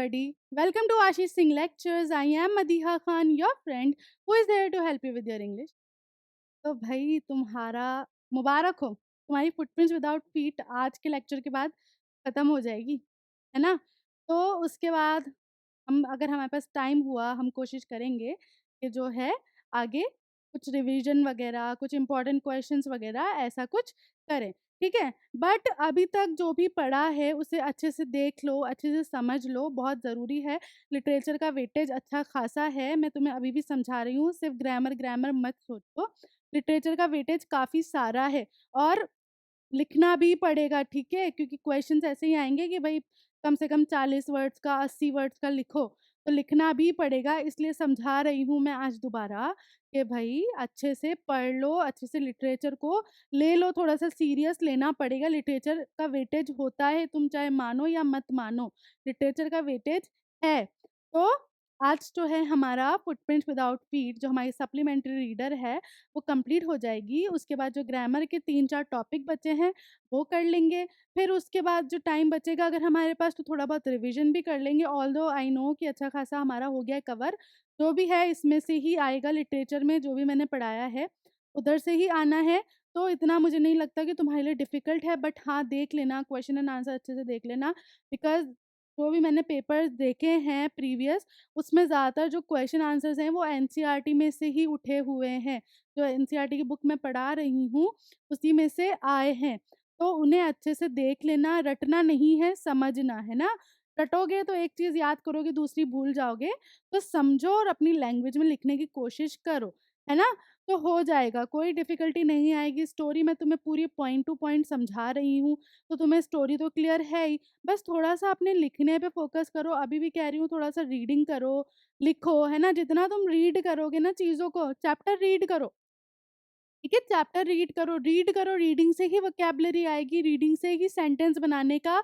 everybody. Welcome to Ashish Singh Lectures. I am Madiha Khan, your friend who is there to help you with your English. तो भाई तुम्हारा मुबारक हो, तुम्हारी footprints without feet आज के lecture के बाद ख़त्म हो जाएगी, है ना? तो उसके बाद अगर हमारे पास टाइम हुआ हम कोशिश करेंगे कि जो है आगे कुछ रिवीजन वगैरह, कुछ इम्पोर्टेंट क्वेश्चंस वगैरह ऐसा कुछ करें, ठीक है? बट अभी तक जो भी पढ़ा है उसे अच्छे से देख लो, अच्छे से समझ लो, बहुत ज़रूरी है। लिटरेचर का वेटेज अच्छा खासा है, मैं तुम्हें अभी भी समझा रही हूँ, सिर्फ ग्रामर मत सोचो। लिटरेचर का वेटेज काफ़ी सारा है और लिखना भी पड़ेगा, ठीक है? क्योंकि क्वेश्चंस ऐसे ही आएँगे कि भई कम से कम 40 वर्ड्स का, 80 वर्ड्स का लिखो, तो लिखना भी पड़ेगा। इसलिए समझा रही हूँ मैं आज दोबारा कि भई अच्छे से पढ़ लो, अच्छे से लिटरेचर को ले लो, थोड़ा-सा सीरियस लेना पड़ेगा। लिटरेचर का वेटेज होता है, तुम चाहे मानो या मत मानो, लिटरेचर का वेटेज है। तो आज जो है हमारा फुटप्रिंट्स विदाउट फीट जो हमारी सप्लीमेंट्री रीडर है, वो कंप्लीट हो जाएगी। उसके बाद जो ग्रामर के 3-4 टॉपिक बचे हैं, वो कर लेंगे। फिर उसके बाद जो टाइम बचेगा अगर हमारे पास तो थोड़ा बहुत रिवीजन भी कर लेंगे। ऑल्दो आई नो कि अच्छा खासा हमारा हो गया है कवर। जो भी है इसमें से ही आएगा लिटरेचर में जो भी मैंने पढ़ाया है, उधर से ही आना है। तो इतना मुझे नहीं लगता कि तुम्हारे लिए डिफ़िकल्ट है बट हाँ, देख लेना क्वेश्चन एंड आंसर अच्छे से देख लेना बिकॉज़ जो भी मैंने पेपर्स देखे हैं प्रीवियस उसमें ज़्यादातर जो क्वेश्चन आंसर्स हैं वो एनसीईआरटी में से ही उठे हुए हैं। जो एनसीईआरटी की बुक मैं पढ़ा रही हूँ, उसी में से आए हैं। तो उन्हें अच्छे से देख लेना, रटना नहीं है, समझना, है ना? रटोगे तो एक चीज़ याद करोगे, दूसरी भूल जाओगे। तो समझो और अपनी लैंग्वेज में लिखने की कोशिश करो, है ना? तो हो जाएगा, कोई डिफ़िकल्टी नहीं आएगी। स्टोरी मैं तुम्हें पूरी पॉइंट टू पॉइंट समझा रही हूँ, तो तुम्हें स्टोरी तो क्लियर है ही। बस थोड़ा-सा अपने लिखने पे फ़ोकस करो। अभी भी कह रही हूँ थोड़ा-सा रीडिंग करो, लिखो, है ना? जितना तुम रीड करोगे ना चीज़ों को, चैप्टर रीड करो। ठीक है? चैप्टर रीड करो, रीडिंग से ही वोकैब्युलरी आएगी, रीडिंग से ही सेंटेंस बनाने का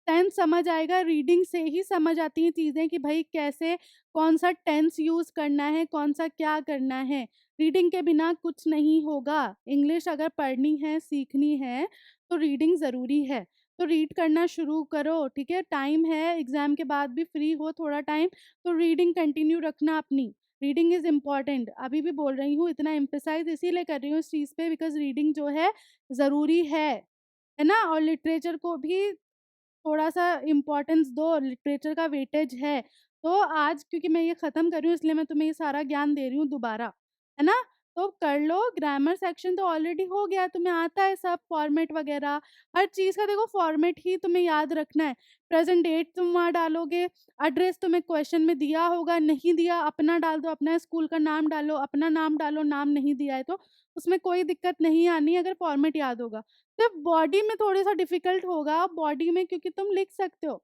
सेंस समझ आएगा, रीडिंग से ही समझ आती हैं चीज़ें कि भई कैसे कौन-सा टेंस यूज़ करना है, कौन-सा क्या करना है। रीडिंग के बिना कुछ नहीं होगा। इंग्लिश अगर पढ़नी है, सीखनी है, तो रीडिंग ज़रूरी है। तो रीड करना शुरू करो, ठीक है? टाइम है, एग्ज़ाम के बाद भी फ्री हो थोड़ा टाइम, तो रीडिंग कंटिन्यू रखना अपनी। रीडिंग इज़ इम्पोर्टेंट अभी भी बोल रही हूँ, इतना एम्फसाइज़ इसीलिए कर रही हूँ इस चीज़ पे बिकॉज़ रीडिंग जो है ज़रूरी है ना? और लिटरेचर को भी थोड़ा-सा इम्पोर्टेंस दो, लिटरेचर का वेटेज है। तो आज क्योंकि मैं ये ख़त्म कर रही हूँ इसलिए मैं तुम्हें ये सारा ज्ञान दे रही हूँ दोबारा, है ना? तो कर लो, ग्रामर सेक्शन तो ऑलरेडी हो गया, तुम्हें आता है सब फॉर्मेट वग़ैरह, हर चीज़ का देखो फॉर्मेट ही तुम्हें याद रखना है। प्रेज़ेंट डेट तुम वहाँ डालोगे, एड्रेस तुम्हें क्वेश्चन में दिया होगा, नहीं दिया अपना डाल दो, अपना स्कूल का नाम डालो, अपना नाम डालो, नाम नहीं दिया है तो उसमें कोई दिक्कत नहीं आनी अगर फॉर्मेट याद होगा। सिर्फ बॉडी में थोड़ा-सा डिफ़िकल्ट होगा, बॉडी में क्योंकि तुम लिख सकते हो।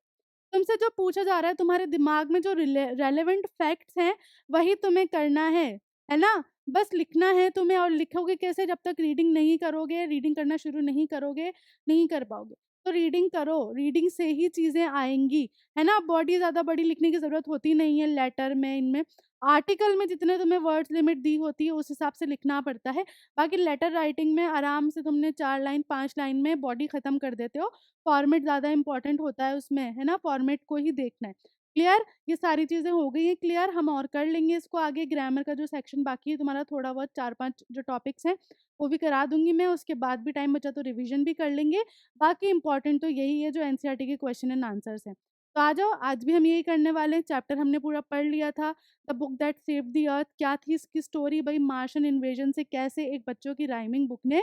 तुमसे जो पूछा जा रहा है तुम्हारे दिमाग में जो रेलेवेंट फैक्ट्स हैं, वही तुम्हें करना है ना? बस लिखना है तुम्हें और लिखोगे कैसे जब तक रीडिंग नहीं करोगे, रीडिंग करना शुरू नहीं करोगे, नहीं कर पाओगे। तो रीडिंग करो, रीडिंग से ही चीज़ें आएँगी, है ना? बॉडी ज़्यादा बड़ी लिखने की ज़रूरत होती नहीं है लेटर में, इनमें। आर्टिकल में जितने तुम्हें वर्ड्स लिमिट दी होती है, उस हिसाब से लिखना पड़ता है। बाकी लेटर राइटिंग में आराम से तुमने 4 लाइन 5 लाइन में बॉडी ख़त्म कर देते हो। फॉर्मेट ज़्यादा इम्पोर्टेंट होता है उसमें, है ना? फॉर्मेट को ही देखना है। क्लियर? ये सारी चीज़ें हो गई हैं क्लियर, हम और कर लेंगे इसको आगे ग्रामर का जो सेक्शन बाकी है तुम्हारा थोड़ा बहुत 4-5 जो टॉपिक्स हैं, वो भी करा दूँगी मैं, उसके बाद भी टाइम बचा तो रिवीजन भी कर लेंगे। बाकी इम्पोर्टेंट तो यही है जो एनसीईआरटी के क्वेश्चन एंड आंसर्स हैं। तो आ जाओ, आज भी हम यही करने वाले हैं, चैप्टर हमने पूरा पढ़ लिया था। The book that saved the earth क्या थी इसकी स्टोरी भई मार्शियन इन्वेजन से कैसे एक बच्चों की राइमिंग बुक ने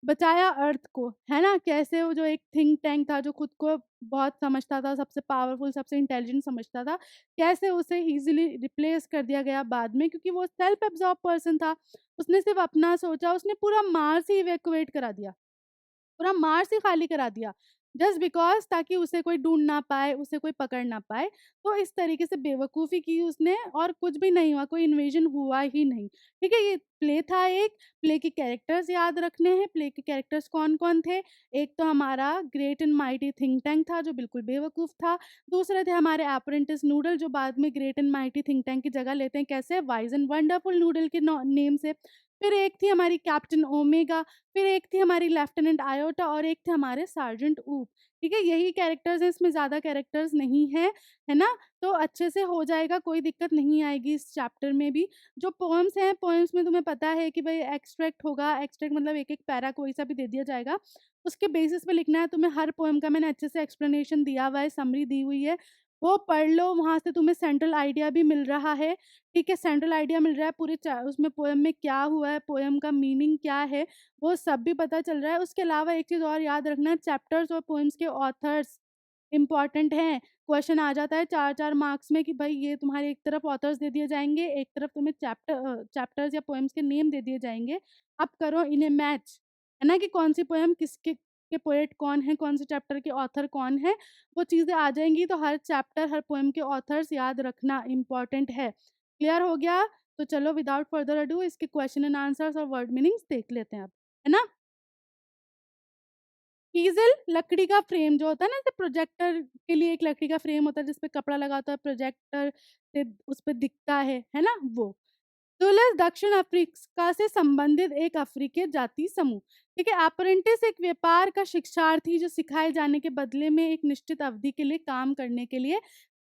बचाया अर्थ को, है ना? कैसे वो जो एक थिंक टैंक था जो खुद को बहुत समझता था, सबसे पावरफुल, सबसे इंटेलिजेंट समझता था, कैसे उसे ईज़िली रिप्लेस कर दिया गया बाद में क्योंकि वो सेल्फ एब्ज़ॉर्ब पर्सन था। उसने सिर्फ़ अपना सोचा, उसने पूरा मार्स ही इवैक्यूएट करा दिया। पूरा मार्स ही खाली करा दिया जस्ट बिकॉज़ ताकि उसे कोई ढूँढ ना पाए, उसे कोई पकड़ ना पाए। तो इस तरीके से बेवकूफ़ी की उसने और कुछ भी नहीं हुआ, कोई इन्वेज़न हुआ ही नहीं। ठीक है? ये प्ले था एक, प्ले के कैरेक्टर्स याद रखने हैं, प्ले के कैरेक्टर्स कौन-कौन थे? एक तो हमारा great and mighty think tank था जो बिल्कुल बेवकूफ़ था। दूसरे थे हमारे एप्रेंटिस नूडल जो बाद में great and mighty think tank की जगह लेते हैं कैसे? वाइज़ एंड वंडरफुल नूडल के नौ नेम से। फिर एक थी हमारी कैप्टन ओमेगा, फिर एक थी हमारी लेफ्टिनेंट आयोटा और एक थे हमारे सार्जेंट ऊप। ठीक है, यही कैरेक्टर्स हैं, इसमें ज़्यादा कैरेक्टर्स नहीं हैं, है ना? तो अच्छे से हो जाएगा, कोई दिक्कत नहीं आएगी इस चैप्टर में भी। जो पोएम्स हैं, पोएम्स में तुम्हें पता है कि भई एक्सट्रैक्ट होगा, एक्सट्रैक्ट मतलब एक-एक पैरा कोई सा भी दे दिया जाएगा। उसके बेसिस पे लिखना है तुम्हें, हर पोएम का मैंने अच्छे से एक्सप्लेनेशन दिया हुआ है, समरी दी हुई है, वो पढ़ लो, वहाँ से तुम्हें सेंट्रल आइडिया भी मिल रहा है, ठीक है? सेंट्रल आइडिया मिल रहा है पूरे चा उसमें पोएम में क्या हुआ है, पोएम का मीनिंग क्या है, वो सब भी पता चल रहा है। उसके अलावा एक चीज़ और याद रखना, चैप्टर्स और पोएम्स के ऑथर्स इम्पोर्टेंट हैं। क्वेश्चन आ जाता है 4-4 मार्क्स में कि भई ये तुम्हारे एक तरफ ऑथर्स दे दिए जाएँगे, एक तरफ तुम्हें चैप्टर्स या पोएम्स के नेम दे दिए जाएँगे। अब करो इन्हें मैच, है ना? कि कौन-सी पोएम किसके के पोएट कौन है, कौन से चैप्टर के ऑथर कौन है, वो चीज़ें आ जाएँगी। तो हर चैप्टर, हर पोएम के ऑथर्स याद रखना इम्पोर्टेंट है। क्लियर हो गया? तो चलो विदाउट फर्दर अडू इसके क्वेश्चन एंड आंसर्स और वर्ड मीनिंग्स देख लेते हैं अब, है ना? ईज़ल लकड़ी का फ्रेम जो होता है ना, जैसे प्रोजेक्टर के लिए एक लकड़ी का फ्रेम होता है जिस पे कपड़ा लगा होता है, प्रोजेक्टर से उस पे दिखता है ना? वो। तुलस दक्षिण अफ्रीका से संबंधित एक अफ्रीकी जाति समूह। ठीक है, अप्रेंटिस एक व्यापार का शिक्षार्थी जो सिखाए जाने के बदले में एक निश्चित अवधि के लिए काम करने के लिए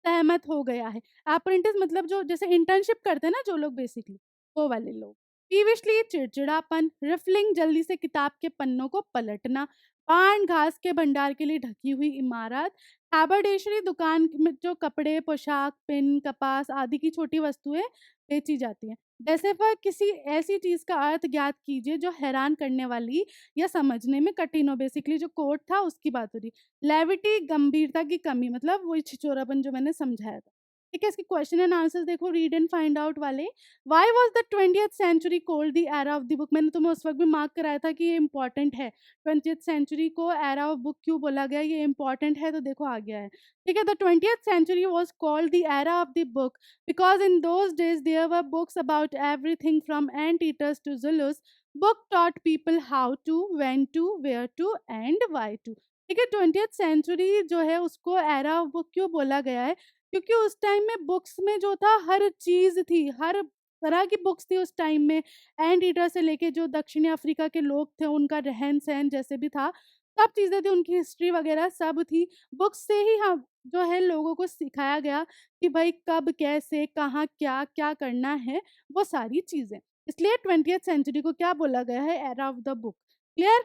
सहमत हो गया है। अप्रेंटिस मतलब जो जैसे इंटर्नशिप करते हैं ना जो लोग बेसिकली, वो वाले लोग। पीविशली चिड़चिड़ापन, रिफलिंग जल्दी से किताब के पन्नों को पलटना, पान घास के भंडार के लिए ढकी हुई इमारत, हैबरडेशरी दुकान में जो कपड़े, पोशाक, पेन, कपास आदि की छोटी वस्तुएं बेची जाती हैं। जैसे वह किसी ऐसी चीज़ का अर्थ ज्ञात कीजिए जो हैरान करने वाली या समझने में कठिन हो। बेसिकली जो कोट था उसकी बात हो रही। लेविटी गंभीरता की कमी मतलब वही छिछोरापन जो मैंने समझाया था। ठीक है, इसके क्वेश्चन एंड आंसर्स देखो, रीड एंड फाइंड आउट वाले। Why was the 20th century called the era of the book? मैंने तुम्हें उस वक्त भी मार्क कराया था कि ये इंपॉर्टेंट है। 20th सेंचुरी को एरा ऑफ बुक क्यों बोला गया, ये इंपॉर्टेंट है, तो देखो आ गया है। ठीक है, the 20th century was called the era of the book because in those days there were books about everything from anteaters to Zulus. Book taught people how to, when to, where to and why to. ठीक है, 20th century जो है उसको era of book क्यों बोला गया है? क्योंकि उस टाइम में बुक्स में जो था हर चीज़ थी, हर तरह की बुक्स थी उस टाइम में। एंट ईटर से लेके जो दक्षिणी अफ्रीका के लोग थे उनका रहन-सहन जैसे भी था, सब चीज़ें थी, उनकी हिस्ट्री वगैरह सब थी। बुक्स से ही हम जो है लोगों को सिखाया गया कि भाई कब, कैसे, कहाँ, क्या, क्या करना है, वो सारी चीज़ें। इसलिए 20th सेंचुरी को क्या बोला गया है? Era of the book. Clear?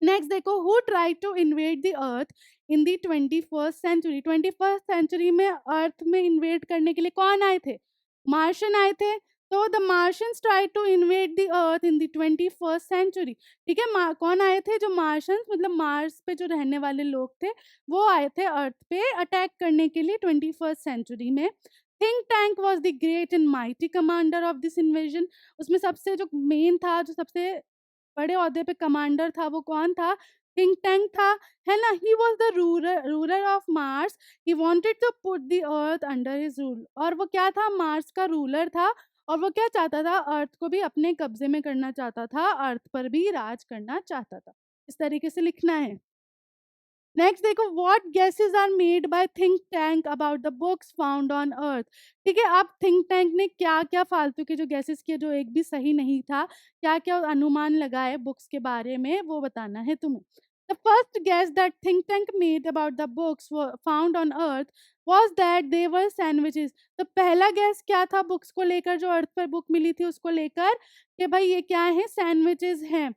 Next देखो, who tried to invade the earth in the 21st century? 21st century में अर्थ में इन्वेड करने के लिए कौन आए थे? मार्शियन आए थे। तो the Martians tried to invade the earth in the 21st century. ठीक है, कौन आए थे? जो मार्शियंस मतलब मार्स पे जो रहने वाले लोग थे, वो आए थे अर्थ पे अटैक करने के लिए 21st सेंचुरी में। Think tank was the great and mighty commander of this invasion. उसमें सबसे जो मेन था, जो सबसे बड़े ओहदे पे कमांडर था, वो कौन था? थिंक टैंक था, है ना? He was the ruler of Mars. He wanted to put the earth under his rule. और वो क्या था? मार्स का रूलर था और वो क्या चाहता था? अर्थ को भी अपने कब्जे में करना चाहता था, अर्थ पर भी राज करना चाहता था। इस तरीके से लिखना है। नेक्स्ट देखो, what guesses are made by think tank about the books found on earth? ठीक है, अब थिंक टैंक ने क्या-क्या फालतू के जो गेसेस किए जो एक भी सही नहीं था, क्या-क्या अनुमान लगाए बुक्स के बारे में, वो बताना है तुम्हें। The first guess that think tank made about the books found on earth was that they were sandwiches. तो पहला गेस क्या था बुक्स को लेकर, जो अर्थ पर बुक मिली थी उसको लेकर, कि भाई ये क्या है? सैंडविचेस हैं।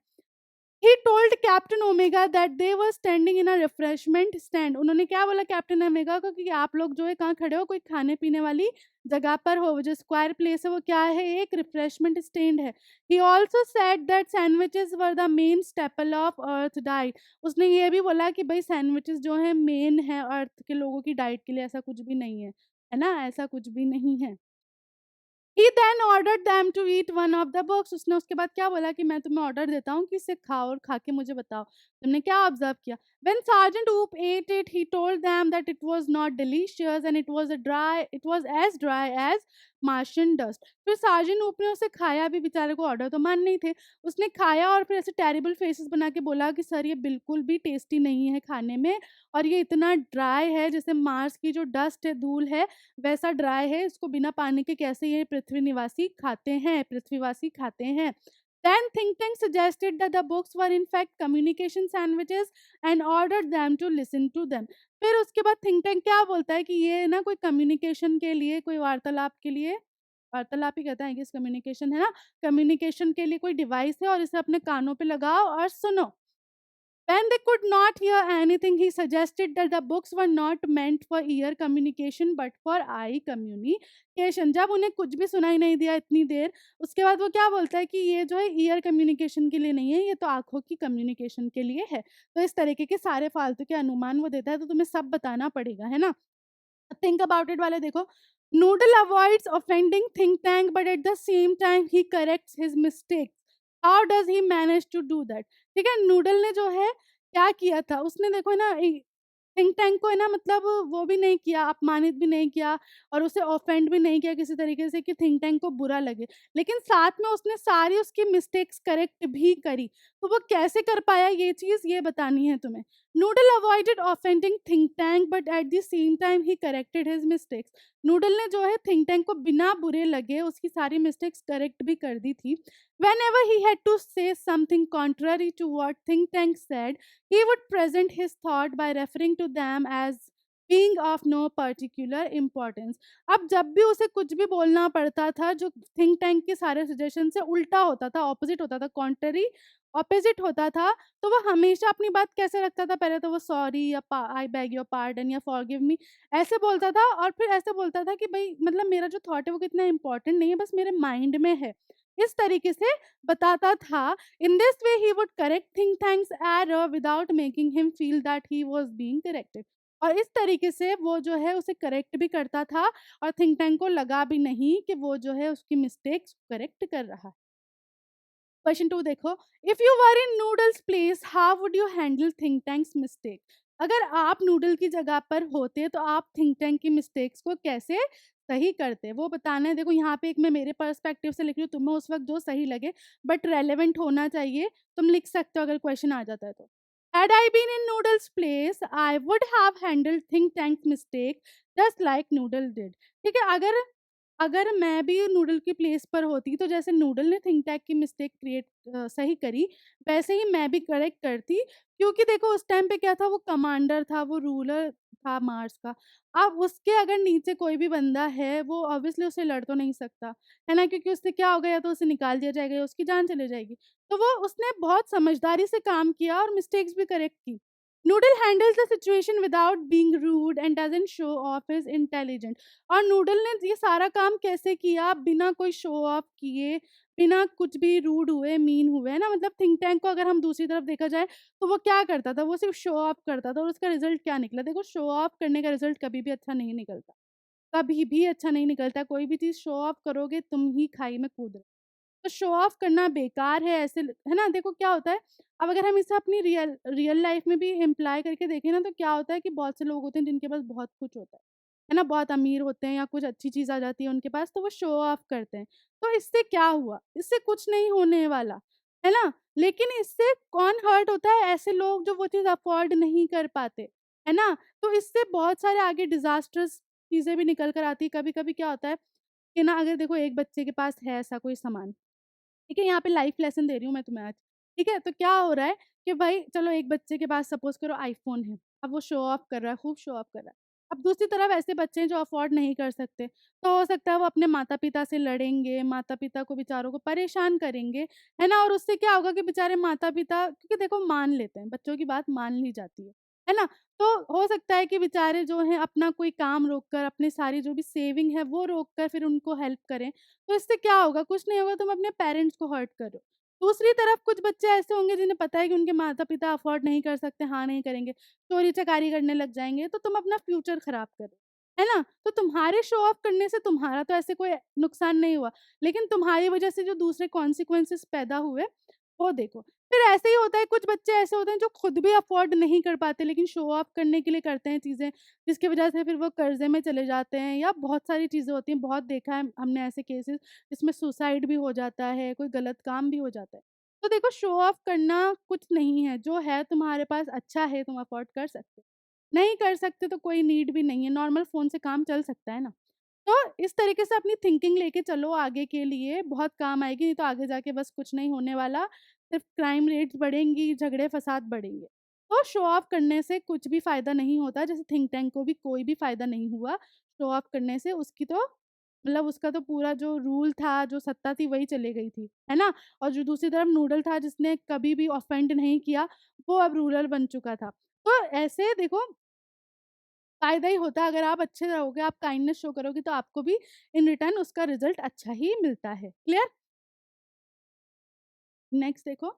He told captain omega that they were standing in a refreshment stand. उन्होंने क्या बोला कैप्टन ओमेगा को कि आप लोग जो है कहाँ खड़े हो? कोई खाने पीने वाली जगह पर हो। जो स्क्वायर प्लेस है वो क्या है? एक रिफ्रेशमेंट स्टैंड है। He also said that sandwiches were the main staple of earth diet. उसने ये भी बोला कि भाई सैंडविचेस जो है मेन है अर्थ के लोगों की डाइट के लिए, ऐसा कुछ भी नहीं है ना? ऐसा कुछ भी नहीं है। He then ordered them to eat one of the books. उसने उसके बाद क्या बोला कि मैं तुम्हें ऑर्डर देता हूँ कि इसे खाओ और खा के मुझे बताओ तुमने क्या ऑब्जर्व किया। When Sergeant Oop ate it, he told them that it was not delicious and it was as dry as Martian dust. फिर सार्जेंट ऊप ने उसे खाया भी, बेचारे को ऑर्डर तो मान नहीं थे। उसने खाया और फिर ऐसे टेरिबल फेसेस बना के बोला कि सर ये बिल्कुल भी टेस्टी नहीं है खाने में, और ये इतना ड्राई है जैसे मार्स की जो डस्ट है, धूल है, वैसा ड्राई है। इसको बिना पानी के कैसे ये पृथ्वीवासी खाते हैं? Then think tank suggested that the books were in fact communication sandwiches and ordered them to listen to them. फिर उसके बाद थिंक टैंक क्या बोलता है कि ये ना कोई कम्युनिकेशन के लिए, कोई वार्तालाप के लिए, वार्तालाप ही कहते हैं आई गेस, कम्युनिकेशन है ना, कम्युनिकेशन के लिए कोई डिवाइस है और इसे अपने कानों पे लगाओ और सुनो। When they could not hear anything, he suggested that the books were not meant for ear communication but for eye communication. जब उन्हें कुछ भी सुनाई नहीं दिया इतनी देर, उसके बाद वो क्या बोलता है कि ये जो है ईयर कम्युनिकेशन के लिए नहीं है, ये तो आँखों की कम्युनिकेशन के लिए है। तो इस तरीके के सारे फालतू के अनुमान वो देता है, तो तुम्हें सब बताना पड़ेगा, है ना? थिंक अबाउट इट वाले देखो, Noodle avoids offending think tank but at the same time he corrects his mistakes. How does he manage to do that? ठीक है, नूडल ने जो है क्या किया था, उसने देखो ना थिंक टैंक को है ना, मतलब वो भी नहीं किया, अपमानित भी नहीं किया और उसे ऑफेंड भी नहीं किया किसी तरीके से कि थिंक टैंक को बुरा लगे, लेकिन साथ में उसने सारी उसकी मिस्टेक्स करेक्ट भी करी। तो वो कैसे कर पाया ये चीज़, ये बतानी है तुम्हें। Noodle avoided offending think tank but at the same time he corrected his mistakes. Noodle ने जो है थिंक टैंक को बिना बुरे लगे उसकी सारी मिस्टेक्स करेक्ट भी कर दी थी। Whenever he had to say something contrary to what think tank said, he would present his thought by referring to them as being of no particular importance. अब जब भी उसे कुछ भी बोलना पड़ता था जो थिंक टैंक के सारे सजेशन से उल्टा होता था, ऑपोजिट होता था, कॉन्ट्ररी ऑपोजिट होता था, तो वो हमेशा अपनी बात कैसे रखता था, पहले तो वो सॉरी या आई बैग योर पार्डन या फॉरगिव मी ऐसे बोलता था, और फिर ऐसे बोलता था कि भाई मतलब मेरा जो थॉट है वो कितना इंपॉर्टेंट नहीं है, बस मेरे माइंड में है, इस तरीके से बताता था। In this way he would correct think tanks error without making him feel that he was being corrected. और इस तरीके से वो जो है उसे करेक्ट भी करता था और थिंक टैंक को लगा भी नहीं कि वो जो है उसकी मिस्टेक्स करेक्ट कर रहा है। क्वेश्चन 2 देखो, if you were in noodles place how would you handle think tanks mistake? अगर आप नूडल की जगह पर होते तो आप थिंक टैंक की मिस्टेक्स को कैसे सही करते, वो बताना है। देखो यहाँ पे एक मैं मेरे पर्सपेक्टिव से लिख रही हूँ, तुम्हें उस वक्त जो सही लगे बट रेलेवेंट होना चाहिए, तुम लिख सकते हो अगर क्वेश्चन आ जाता है तो। Had I been in Noodle's place, I would have handled think tank's mistake just like Noodle did. ठीक है, अगर अगर मैं भी नूडल की प्लेस पर होती तो जैसे नूडल ने थिंक टैंक की मिस्टेक सही करी, वैसे ही मैं भी करेक्ट करती, क्योंकि देखो उस टाइम पे क्या था, वो कमांडर था, वो रूलर था मार्स का। अब उसके अगर नीचे कोई भी बंदा है, वो ऑब्वियसली उससे लड़ तो नहीं सकता, है ना? क्योंकि उससे क्या होगा, या तो उसे निकाल दिया जाएगा या उसकी जान चली जाएगी। तो वो उसने बहुत समझदारी से काम किया और मिस्टेक्स भी करेक्ट की। Noodle handles the situation without being rude and doesn't show off his intelligence. और नूडल ने ये सारा काम कैसे किया, बिना कोई शो ऑफ किए, बिना कुछ भी रूड हुए, मीन हुए, है ना? मतलब थिंक टैंक को अगर हम दूसरी तरफ देखा जाए, तो वो क्या करता था, वो सिर्फ शो ऑफ करता था और उसका रिजल्ट क्या निकला? देखो, शो ऑफ करने का रिजल्ट कभी भी अच्छा नहीं निकलता, कभी भी अच्छा नहीं निकलता। कोई भी चीज़ शो ऑफ करोगे, तुम ही खाई में कूद रहे हो। तो शो ऑफ करना बेकार है, ऐसे है ना? देखो क्या होता है, अब अगर हम इसे अपनी रियल रियल लाइफ में भी इम्प्लाई करके देखें ना, तो क्या होता है कि बहुत से लोग होते हैं जिनके पास बहुत कुछ होता है ना? बहुत अमीर होते हैं या कुछ अच्छी चीज़ आ जाती है उनके पास, तो वो शो ऑफ करते हैं। तो इससे क्या हुआ? इससे कुछ नहीं होने वाला, है ना? लेकिन इससे कौन हर्ट होता है? ऐसे लोग जो वो चीज़ अफ़ोर्ड नहीं कर पाते, है ना? तो इससे बहुत सारे आगे डिज़ास्टर्स चीज़ें भी निकल कर आती हैं। कभी-कभी क्या होता है कि ना, अगर देखो एक बच्चे के पास है ऐसा कोई सामान, ठीक है, यहाँ पे लाइफ लेसन दे रही हूँ मैं तुम्हें आज, ठीक है? तो क्या हो रहा है कि भाई चलो एक बच्चे के पास सपोज़ करो आईफ़ोन है, अब वो शो ऑफ कर रहा है, खूब शो ऑफ कर रहा है। अब दूसरी तरफ ऐसे बच्चे हैं जो अफ़ोर्ड नहीं कर सकते, तो हो सकता है वो अपने माता-पिता से लड़ेंगे, माता-पिता को बेचारों को परेशान करेंगे, है ना? और उससे क्या होगा कि बेचारे माता-पिता, क्योंकि देखो मान लेते हैं, बच्चों की बात मान ली जाती है ना? तो हो सकता है कि बेचारे जो हैं अपना कोई काम रोक कर, अपनी सारी जो भी सेविंग है वो रोक कर फिर उनको हेल्प करें। तो इससे क्या होगा? कुछ नहीं होगा, तुम अपने पेरेंट्स को हर्ट कर रहे हो। दूसरी तरफ कुछ बच्चे ऐसे होंगे जिन्हें पता है कि उनके माता-पिता अफ़ोर्ड नहीं कर सकते, हाँ नहीं करेंगे, चोरी-चकारी करने लग जाएँगे, तो तुम अपना फ्यूचर खराब कर रहे हो, है ना? तो तुम्हारे शो ऑफ करने से तुम्हारा तो ऐसे कोई नुकसान नहीं हुआ, लेकिन तुम्हारी वज़ह से जो दूसरे कॉन्सिक्वेंसेस पैदा हुए, वो देखो। फिर ऐसे ही होता है, कुछ बच्चे ऐसे होते हैं जो खुद भी अफ़ोर्ड नहीं कर पाते, लेकिन शो ऑफ करने के लिए करते हैं चीज़ें, जिसकी वज़ह से फिर वो कर्ज़े में चले जाते हैं, या बहुत सारी चीज़ें होती हैं। बहुत देखा है हमने ऐसे केसेस, जिसमें सुसाइड भी हो जाता है, कोई गलत काम भी हो जाता है। तो देखो, शो ऑफ करना कुछ नहीं है, जो है तुम्हारे पास अच्छा है, तुम अफ़ोर्ड कर सकते हो। नहीं कर सकते तो कोई नीड भी नहीं है, नॉर्मल फ़ोन से काम चल सकता है ना। तो इस तरीके से अपनी थिंकिंग लेके चलो आगे के लिए, बहुत काम आएगी, नहीं तो आगे जाके बस कुछ नहीं होने वाला, सिर्फ़ क्राइम रेट्स बढ़ेंगी, झगड़े-फ़साद बढ़ेंगे। तो शो ऑफ करने से कुछ भी फ़ायदा नहीं होता, जैसे थिंक टैंक को भी कोई भी फ़ायदा नहीं हुआ शो ऑफ करने से, उसकी तो मतलब उसका तो पूरा जो रूल था, जो सत्ता थी वही चली गई थी, है ना? और जो दूसरी तरफ नूडल था जिसने कभी भी ऑफेंड नहीं किया, वो अब रूलर बन चुका था। तो ऐसे देखो फ़ायदा ही होता है, अगर आप अच्छे रहोगे, आप काइंडनेस शो करोगे तो आपको भी इन रिटर्न उसका रिज़ल्ट अच्छा ही मिलता है। क्लियर? नेक्स्ट देखो,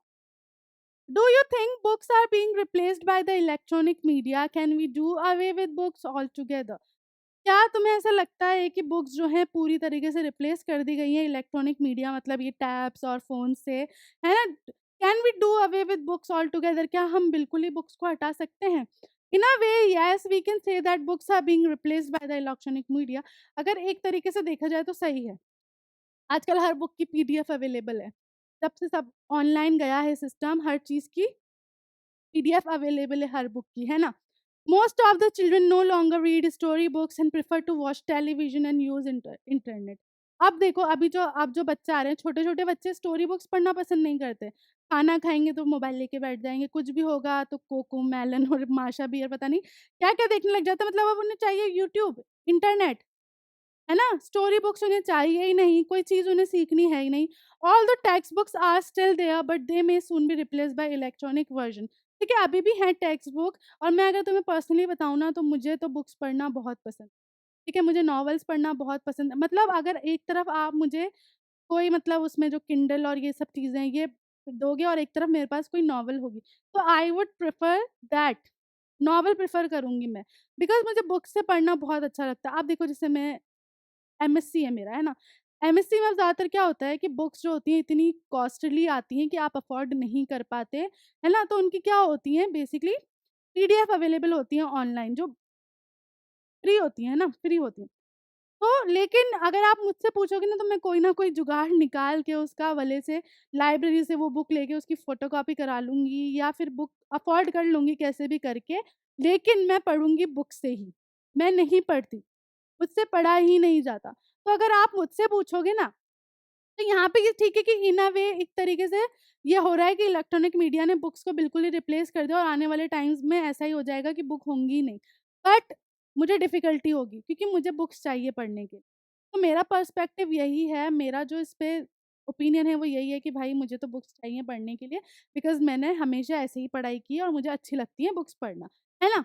do you think books are being replaced by the electronic media? Can we do away with books altogether? क्या तुम्हें ऐसा लगता है कि बुक्स जो हैं पूरी तरीके से रिप्लेस कर दी गई हैं इलेक्ट्रॉनिक मीडिया मतलब ये टैब्स और फ़ोन से, है ना? Can we do away with books altogether? क्या हम बिल्कुल ही बुक्स को हटा सकते हैं? In a way yes we can say that books are being replaced by the electronic media. अगर एक तरीके से देखा जाए तो सही है। आजकल हर बुक की पीडीएफ अवेलेबल है। तब से सब ऑनलाइन गया है सिस्टम, हर चीज़ की पीडीएफ अवेलेबल है हर बुक की, है ना? Most of the children no longer read story books and prefer to watch television and use internet. अब देखो अभी जो अब जो बच्चे आ रहे हैं, छोटे-छोटे बच्चे स्टोरी बुक्स पढ़ना पसंद नहीं करते। खाना खाएँगे तो मोबाइल लेके बैठ जाएँगे, कुछ भी होगा तो कोकोमेलन और माशा बियर पता नहीं क्या-क्या देखने लग जाते हैं। मतलब अब उन्हें चाहिए यूट्यूब, इंटरनेट। है ना? स्टोरी बुक्स उन्हें चाहिए ही नहीं, कोई चीज़ उन्हें सीखनी है ही नहीं। All the text books are still there but they may soon be replaced by electronic version. ठीक है, अभी भी हैं टेक्स्ट बुक और मैं अगर तुम्हें पर्सनली बताऊँ ना तो मुझे तो बुक्स पढ़ना बहुत पसंद है। ठीक है, मुझे नॉवेल्स पढ़ना बहुत पसंद है। मतलब अगर एक तरफ आप मुझे कोई मतलब उसमें जो किंडल और ये सब चीज़ें ये दोगे और एक तरफ मेरे पास कोई नॉवेल होगी, तो I would prefer that novel prefer करूँगी मैं। बिकॉज़ मुझे बुक्स से पढ़ना बहुत अच्छा लगता है। अब देखो जैसे मैं एमएससी है मेरा, है ना? एमएससी में अब ज़्यादातर क्या होता है कि बुक्स जो होती हैं इतनी कॉस्टली आती हैं कि आप अफ़ोर्ड नहीं कर पाते, है ना? तो उनकी क्या होती हैं बेसिकली पीडीएफ अवेलेबल होती हैं ऑनलाइन जो फ्री होती हैं, है ना? फ्री होती हैं। तो लेकिन अगर आप मुझसे पूछोगे ना तो मैं कोई ना कोई जुगाड़ निकाल के उसका वले से लाइब्रेरी से वो बुक लेके उसकी फ़ोटोकॉपी करा लूँगी या फिर बुक अफ़ोर्ड कर लूँगी कैसे भी करके, लेकिन मैं पढ़ूँगी बुक से ही। मैं नहीं पढ़ती, मुझसे पढ़ा ही नहीं जाता। तो अगर आप मुझसे पूछोगे ना, तो यहाँ पे ये ठीक है कि इन अ वे एक तरीके से ये हो रहा है कि इलेक्ट्रॉनिक मीडिया ने बुक्स को बिल्कुल ही रिप्लेस कर दिया और आने वाले टाइम्स में ऐसा ही हो जाएगा कि बुक होंगी ही नहीं। बट मुझे डिफ़िकल्टी होगी क्योंकि मुझे बुक्स चाहिए पढ़ने के लिए। तो मेरा पर्सपेक्टिव यही है, मेरा जो इस पे ओपिनियन है वो यही है कि भाई मुझे तो बुक्स चाहिए पढ़ने के लिए बिकॉज़ मैंने हमेशा ऐसे ही पढ़ाई की है और मुझे अच्छी लगती है बुक्स पढ़ना। है ना?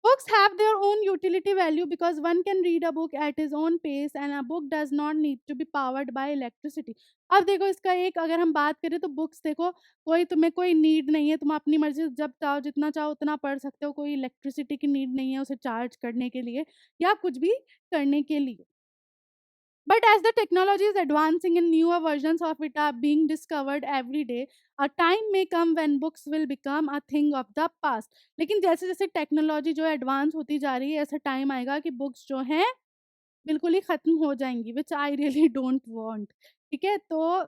Books have their own utility value because one can read a book at his own pace and a book does not need to be powered by electricity. अब देखो इसका एक अगर हम बात करें तो बुक्स देखो कोई तुम्हें कोई नीड नहीं है, तुम अपनी मर्ज़ी से जब चाहो जितना चाहो उतना पढ़ सकते हो, कोई इलेक्ट्रिसिटी की नीड नहीं है उसे चार्ज करने के लिए या कुछ भी करने के लिए। But as the technology is advancing and newer versions of it are being discovered every day, a time may come when books will become a thing of the past. लेकिन जैसे-जैसे टेक्नोलॉजी जो है एडवांस होती जा रही है, ऐसा time आएगा कि बुक्स जो हैं बिल्कुल ही खत्म हो जाएँगी, which I really don't want. ठीक है? तो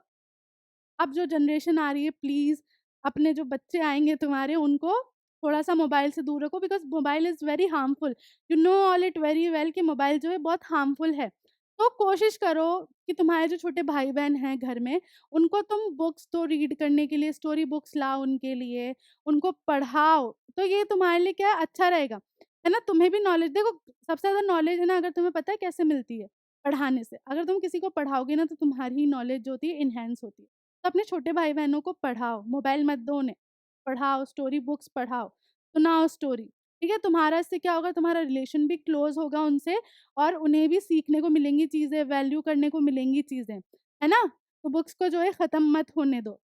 अब जो जनरेशन आ रही है प्लीज़ अपने जो बच्चे आएँगे तुम्हारे उनको थोड़ा-सा मोबाइल से दूर रखो because mobile is very harmful. You know all it very well कि मोबाइल जो है बहुत हार्मफुल है। तो कोशिश करो कि तुम्हारे जो छोटे भाई-बहन हैं घर में, उनको तुम बुक्स दो रीड करने के लिए, स्टोरी बुक्स लाओ उनके लिए, उनको पढ़ाओ। तो ये तुम्हारे लिए क्या है अच्छा रहेगा। है ना? तुम्हें भी नॉलेज देखो सबसे ज़्यादा नॉलेज है ना अगर तुम्हें पता है कैसे मिलती है? पढ़ाने से। अगर तुम किसी को पढ़ाओगे ना तो तुम्हारी नॉलेज जो होती है एनहांस होती है। तो अपने छोटे भाई-बहनों को पढ़ाओ, मोबाइल मत दो उन्हें, पढ़ाओ, स्टोरी बुक्स पढ़ाओ, सुनाओ स्टोरी, ठीक है? तुम्हारा इससे क्या होगा तुम्हारा रिलेशन भी क्लोज़ होगा उनसे और उन्हें भी सीखने को मिलेंगी चीज़ें, वैल्यू करने को मिलेंगी चीज़ें, है ना? तो बुक्स को जो है ख़त्म मत होने दो।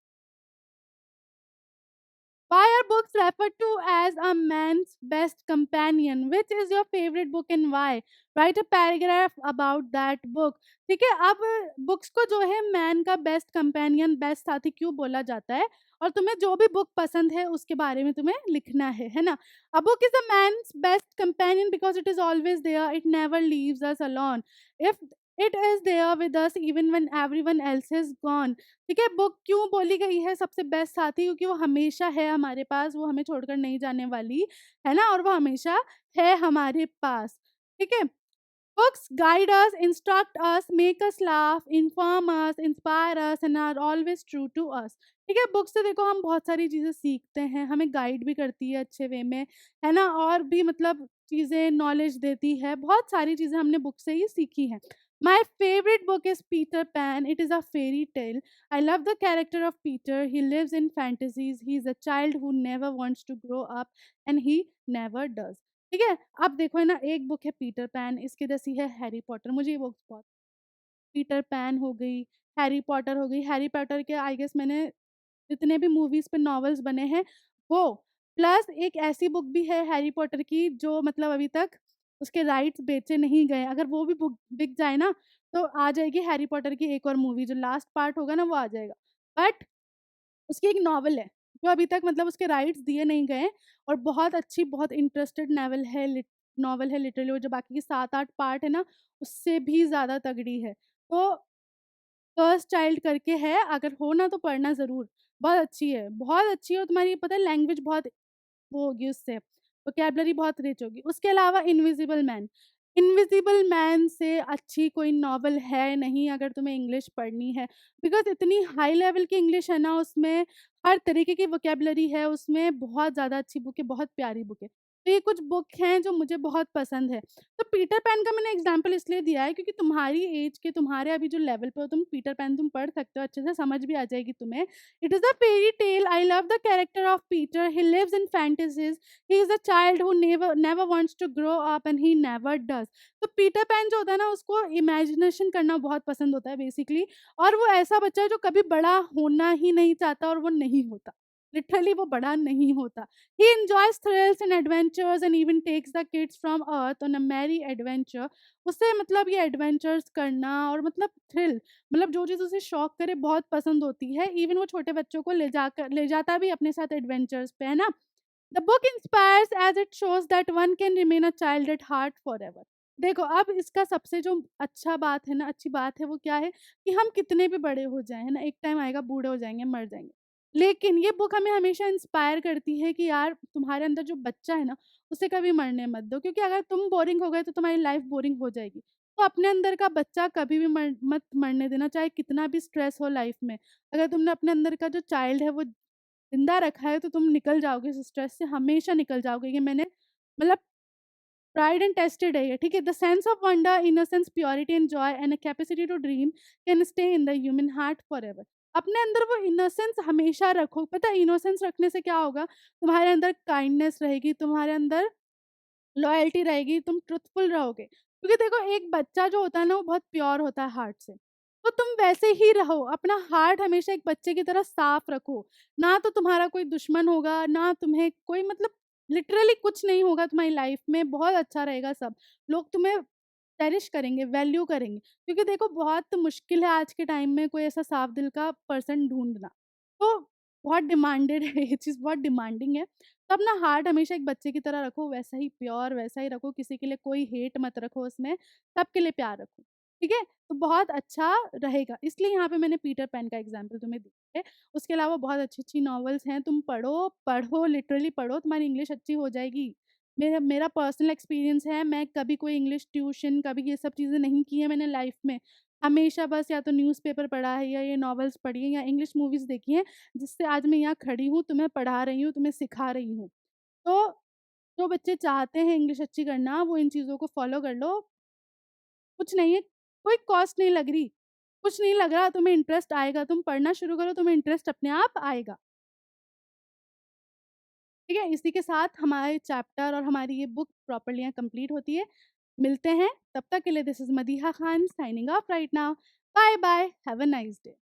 Why are books referred to as a man's best companion? Which is your favorite book and why? Write a paragraph about that book. ठीक है अब बुक्स को जो है मैन का बेस्ट कंपेनियन बेस्ट साथी क्यों बोला जाता है और तुम्हें जो भी बुक पसंद है उसके बारे में तुम्हें लिखना है ना? A book is a man's best companion because it is always there. It never leaves us alone. If it is there with us even when everyone else is gone. ठीक है, बुक क्यों बोली गई है सबसे बेस्ट साथी क्योंकि वो हमेशा है हमारे पास, वो हमें छोड़कर नहीं जाने वाली, है ना? और वो हमेशा है हमारे पास, ठीक है? Books guide us, instruct us, make us laugh, inform us, inspire us and are always true to us. ठीक है, बुक से देखो हम बहुत सारी चीज़ें सीखते हैं, हमें गाइड भी करती है अच्छे वे में, है ना? और भी मतलब चीज़ें नॉलेज देती है, बहुत सारी चीज़ें हमने बुक से ही सीखी हैं। My favorite book is Peter Pan. It is a fairy tale. I love the character of Peter. He lives in fantasies. He is a child who never wants to grow up and he never does. ठीक है? अब देखो है ना, एक book है Peter pan, इसकी जैसी है हैरी पॉटर, मुझे ये बुक्स बहुत, पीटर पैन हो गई, हैरी पॉटर हो गई, हैरी पॉटर के आई गेस मैंने जितने भी मूवीज़ पे नॉवेल्स बने हैं वो, प्लस एक ऐसी बुक भी है हैरी पॉटर की जो मतलब अभी तक उसके राइट्स बेचे नहीं गए, अगर वो भी बुक बिक जाए ना, तो आ जाएगी हैरी पॉटर की एक और मूवी, जो लास्ट पार्ट होगा ना वो आ जाएगा। बट उसकी एक नॉवल है, जो अभी तक मतलब उसके राइट्स दिए नहीं गए और बहुत अच्छी, बहुत इंटरेस्टेड नॉवल है लिटरली, वो जो बाकी की 7-8 पार्ट है ना, उससे भी ज़्यादा तगड़ी है। तो फर्स्ट चाइल्ड करके है, अगर हो ना तो पढ़ना ज़रूर, बहुत अच्छी है और तुम्हारी पता है लैंग्वेज बहुत वो होगी उससे, वोकैब्युलरी बहुत रिच होगी। उसके अलावा इनविजिबल मैन से अच्छी कोई नॉवल है नहीं अगर तुम्हें इंग्लिश पढ़नी है, बिकॉज़ इतनी हाई लेवल की इंग्लिश है ना उसमें, हर तरीके की वोकैब्युलरी है उसमें, बहुत ज़्यादा अच्छी बुक है, बहुत प्यारी बुक है। तो ये कुछ बुक हैं जो मुझे बहुत पसंद है। तो पीटर पैन का मैंने एग्ज़ाम्पल इसलिए दिया है क्योंकि तुम्हारी ऐज के, तुम्हारे अभी जो लेवल पे हो तुम, पीटर पैन तुम पढ़ सकते हो, अच्छे से समझ भी आ जाएगी तुम्हें। It is a fairy tale. I love the character of Peter. He lives in fantasies. He is a child who never wants to grow up and he never does. तो पीटर पैन जो होता है ना, उसको imagination करना बहुत पसंद होता है बेसिकली, और वो ऐसा बच्चा है जो कभी बड़ा होना ही नहीं चाहता और वो नहीं होता। लिटरली वो बड़ा नहीं होता। He enjoys thrills and adventures and even takes the kids from Earth on a merry adventure. उसे मतलब ये एडवेंचर्स करना और मतलब थ्रिल, मतलब जो चीज़ उसे शौक करे बहुत पसंद होती है। इवन वो छोटे बच्चों को ले जाता भी अपने साथ एडवेंचर्स पे, है ना? The book inspires as it shows that one can remain a child at heart forever. देखो, अब इसका सबसे जो अच्छा बात है ना, अच्छी बात है वो क्या है कि हम कितने भी बड़े हो जाएँ, है ना? एक टाइम आएगा बूढ़े हो जाएँगे, मर जाएँगे। लेकिन ये बुक हमें हमेशा इंस्पायर करती है कि यार तुम्हारे अंदर जो बच्चा है ना, उसे कभी मरने मत दो, क्योंकि अगर तुम बोरिंग हो गए तो तुम्हारी लाइफ़ बोरिंग हो जाएगी। तो अपने अंदर का बच्चा कभी भी मत मरने देना, चाहे कितना भी स्ट्रेस हो लाइफ़ में। अगर तुमने अपने अंदर का जो चाइल्ड है वो ज़िंदा रखा है तो तुम निकल जाओगे इस स्ट्रेस से, हमेशा निकल जाओगे। ये मैंने मतलब ट्राइड एंड टेस्टेड है ये, ठीक है? The sense of wonder, innocence, purity and joy and a capacity to dream can stay in the human heart forever. अपने अंदर वो इनोसेंस हमेशा रखो। पता है इनोसेंस रखने से क्या होगा? तुम्हारे अंदर काइंडनेस रहेगी, तुम्हारे अंदर लॉयल्टी रहेगी, तुम ट्रुथफुल रहोगे। क्योंकि देखो एक बच्चा जो होता है ना वो बहुत प्योर होता है हार्ट से। तो तुम वैसे ही रहो, अपना हार्ट हमेशा एक बच्चे की तरह साफ रखो। ना तो तुम्हारा कोई दुश्मन होगा, ना तुम्हें कोई मतलब लिटरली कुछ नहीं होगा तुम्हारी लाइफ में, बहुत अच्छा रहेगा सब। लोग तुम्हें चेरिश करेंगे, वैल्यू करेंगे। क्योंकि देखो बहुत मुश्किल है आज के टाइम में कोई ऐसा साफ दिल का पर्सन ढूँढना। तो बहुत डिमांडेड है ये चीज़, बहुत डिमांडिंग है। तो अपना हार्ट हमेशा एक बच्चे की तरह रखो, वैसा ही प्योर, वैसा ही रखो, किसी के लिए कोई हेट मत रखो उसमें, सबके लिए प्यार रखो, ठीक है? तो बहुत अच्छा रहेगा, इसलिए यहाँ पे मैंने पीटर पैन का एग्ज़ाम्पल तुम्हें दिया है। उसके अलावा बहुत अच्छी-अच्छी नॉवेल्स हैं, तुम पढ़ो, पढ़ो, लिटरली पढ़ो, तुम्हारी इंग्लिश अच्छी हो जाएगी। मेरा मेरा पर्सनल एक्सपीरियंस है, मैं कभी कोई इंग्लिश ट्यूशन, कभी ये सब चीज़ें नहीं की हैं मैंने लाइफ़ में। हमेशा बस या तो न्यूज़पेपर पढ़ा है या ये नॉवेल्स पढ़ी हैं या इंग्लिश मूवीज़ देखी हैं, जिससे आज मैं यहाँ खड़ी हूँ, तुम्हें पढ़ा रही हूँ, तुम्हें सिखा रही हूँ। तो जो बच्चे चाहते हैं इंग्लिश अच्छी करना, वो इन चीज़ों को फ़ॉलो कर लो। कुछ नहीं है, कोई कॉस्ट नहीं लग रही, कुछ नहीं लग रहा, तुम्हें इंटरेस्ट आएगा, तुम पढ़ना शुरू करो, तुम्हें इंटरेस्ट अपने आप आएगा। ठीक है? इसी के साथ हमारे चैप्टर और हमारी ये बुक प्रॉपर्ली यहाँ कंप्लीट होती है। मिलते हैं, तब तक के लिए this is Madiha Khan signing off right now. Bye bye, have a nice day.